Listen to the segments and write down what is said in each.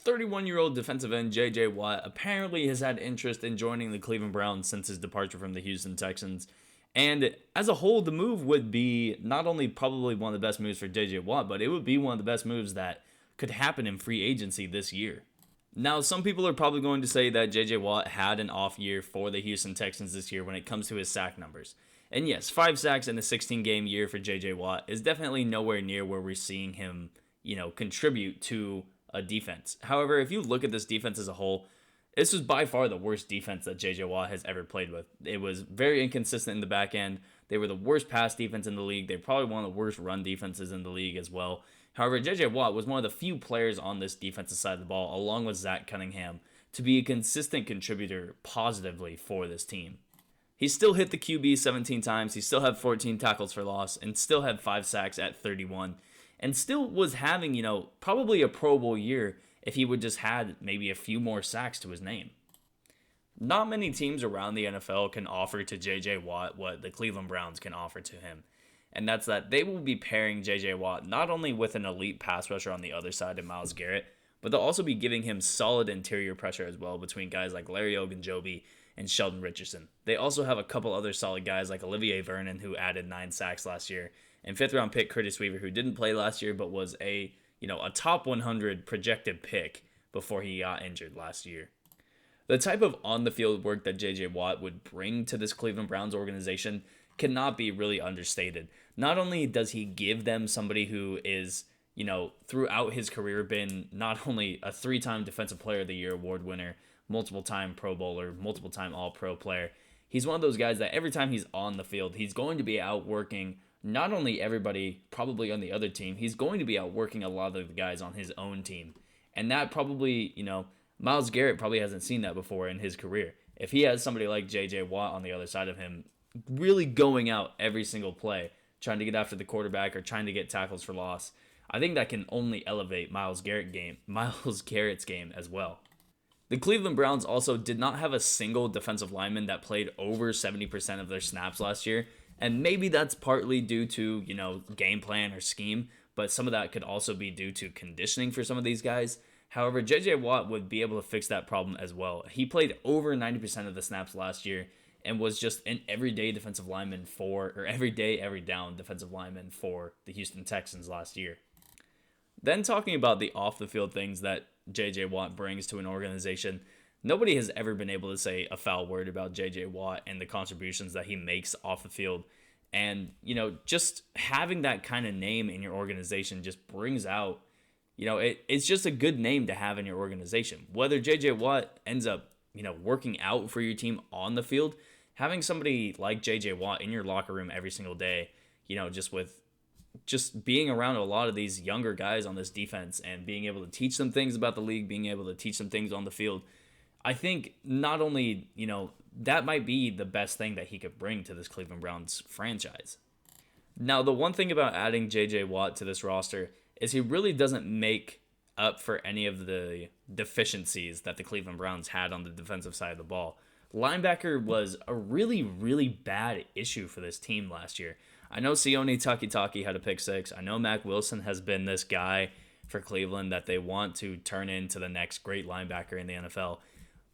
31-year-old defensive end J.J. Watt apparently has had interest in joining the Cleveland Browns since his departure from the Houston Texans. And as a whole, the move would be not only probably one of the best moves for J.J. Watt, but it would be one of the best moves that could happen in free agency this year. Now, some people are probably going to say that J.J. Watt had an off year for the Houston Texans this year when it comes to his sack numbers. And yes, 5 sacks in a 16-game year for J.J. Watt is definitely nowhere near where we're seeing him, contribute to a defense. However, if you look at this defense as a whole, this was by far the worst defense that J.J. Watt has ever played with. It was very inconsistent in the back end. They were the worst pass defense in the league. They're probably one of the worst run defenses in the league as well. However, J.J. Watt was one of the few players on this defensive side of the ball, along with Zach Cunningham, to be a consistent contributor positively for this team. He still hit the QB 17 times. He still had 14 tackles for loss and still had 5 sacks at 31. And still was having, probably a Pro Bowl year if he would just had maybe a few more sacks to his name. Not many teams around the NFL can offer to J.J. Watt what the Cleveland Browns can offer to him. And that's that they will be pairing J.J. Watt not only with an elite pass rusher on the other side of Myles Garrett, but they'll also be giving him solid interior pressure as well between guys like Larry Ogunjobi and Sheldon Richardson. They also have a couple other solid guys like Olivier Vernon, who added 9 sacks last year, and 5th-round pick Curtis Weaver, who didn't play last year but was a top 100 projected pick before he got injured last year. The type of on-the-field work that J.J. Watt would bring to this Cleveland Browns organization cannot be really understated. Not only does he give them somebody who is, throughout his career been not only a 3-time Defensive Player of the Year award winner, multiple-time Pro Bowler, multiple-time All-Pro player, he's one of those guys that every time he's on the field, he's going to be outworking not only everybody probably on the other team, he's going to be outworking a lot of the guys on his own team. And that probably, Myles Garrett probably hasn't seen that before in his career. If he has somebody like J.J. Watt on the other side of him, really going out every single play, trying to get after the quarterback or trying to get tackles for loss, I think that can only elevate Myles Garrett's game as well. The Cleveland Browns also did not have a single defensive lineman that played over 70% of their snaps last year, and maybe that's partly due to, game plan or scheme, but some of that could also be due to conditioning for some of these guys. However, J.J. Watt would be able to fix that problem as well. He played over 90% of the snaps last year and was just an everyday defensive lineman every down defensive lineman for the Houston Texans last year. Then talking about the off-the-field things that J.J. Watt brings to an organization, nobody has ever been able to say a foul word about J.J. Watt and the contributions that he makes off the field. And, just having that kind of name in your organization just brings out, it's just a good name to have in your organization. Whether J.J. Watt ends up, working out for your team on the field, having somebody like J.J. Watt in your locker room every single day, just being around a lot of these younger guys on this defense and being able to teach them things about the league, being able to teach them things on the field, I think not only, that might be the best thing that he could bring to this Cleveland Browns franchise. Now, the one thing about adding J.J. Watt to this roster is he really doesn't make up for any of the deficiencies that the Cleveland Browns had on the defensive side of the ball. Linebacker was a really, really bad issue for this team last year. I know Sione Takitaki had a pick 6. I know Mack Wilson has been this guy for Cleveland that they want to turn into the next great linebacker in the NFL.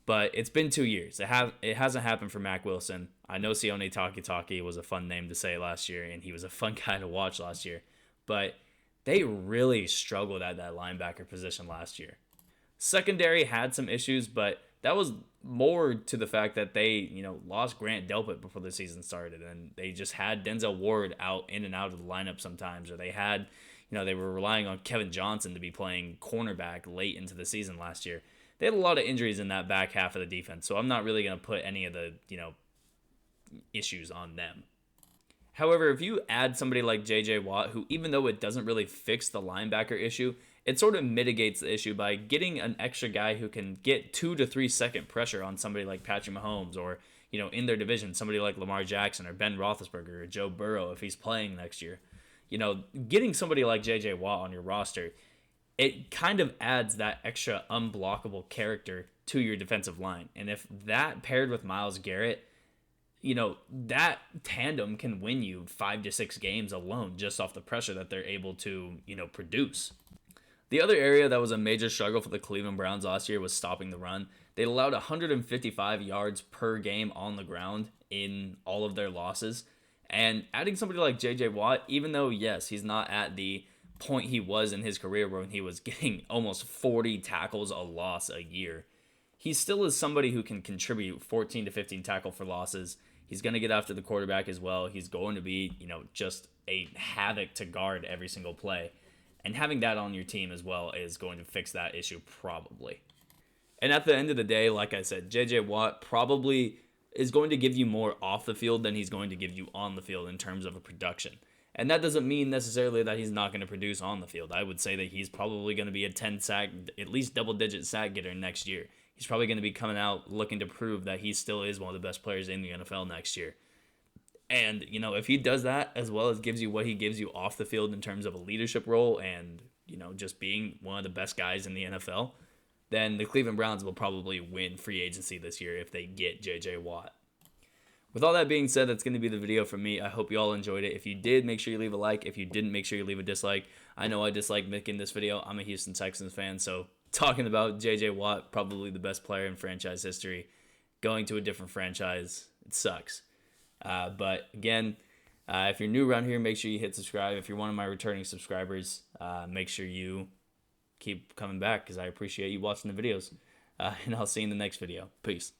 But it's been 2 years. It hasn't happened for Mack Wilson. I know Sione Takitaki was a fun name to say last year, and he was a fun guy to watch last year. But they really struggled at that linebacker position last year. Secondary had some issues, but that was more to the fact that they, lost Grant Delpit before the season started, and they just had Denzel Ward in and out of the lineup sometimes, or they had, they were relying on Kevin Johnson to be playing cornerback late into the season last year. They had a lot of injuries in that back half of the defense, so I'm not really going to put any of the, issues on them. However, if you add somebody like J.J. Watt, who even though it doesn't really fix the linebacker issue, it sort of mitigates the issue by getting an extra guy who can get 2 to 3 second pressure on somebody like Patrick Mahomes or, in their division, somebody like Lamar Jackson or Ben Roethlisberger or Joe Burrow if he's playing next year. Getting somebody like J.J. Watt on your roster, it kind of adds that extra unblockable character to your defensive line. And if that paired with Myles Garrett, that tandem can win you 5 to 6 games alone just off the pressure that they're able to, produce. The other area that was a major struggle for the Cleveland Browns last year was stopping the run. They allowed 155 yards per game on the ground in all of their losses. And adding somebody like J.J. Watt, even though, yes, he's not at the point he was in his career when he was getting almost 40 tackles a loss a year, he still is somebody who can contribute 14 to 15 tackle for losses. He's going to get after the quarterback as well. He's going to be, just a havoc to guard every single play. And having that on your team as well is going to fix that issue probably. And at the end of the day, like I said, J.J. Watt probably is going to give you more off the field than he's going to give you on the field in terms of a production. And that doesn't mean necessarily that he's not going to produce on the field. I would say that he's probably going to be a 10 sack, at least double-digit sack getter next year. He's probably going to be coming out looking to prove that he still is one of the best players in the NFL next year. And, if he does that as well as gives you what he gives you off the field in terms of a leadership role and, just being one of the best guys in the NFL, then the Cleveland Browns will probably win free agency this year if they get J.J. Watt. With all that being said, that's going to be the video from me. I hope you all enjoyed it. If you did, make sure you leave a like. If you didn't, make sure you leave a dislike. I know I dislike making this video. I'm a Houston Texans fan, so talking about J.J. Watt, probably the best player in franchise history, going to a different franchise, it sucks. But again, if you're new around here, make sure you hit subscribe. If you're one of my returning subscribers, make sure you keep coming back because I appreciate you watching the videos. And I'll see you in the next video. Peace.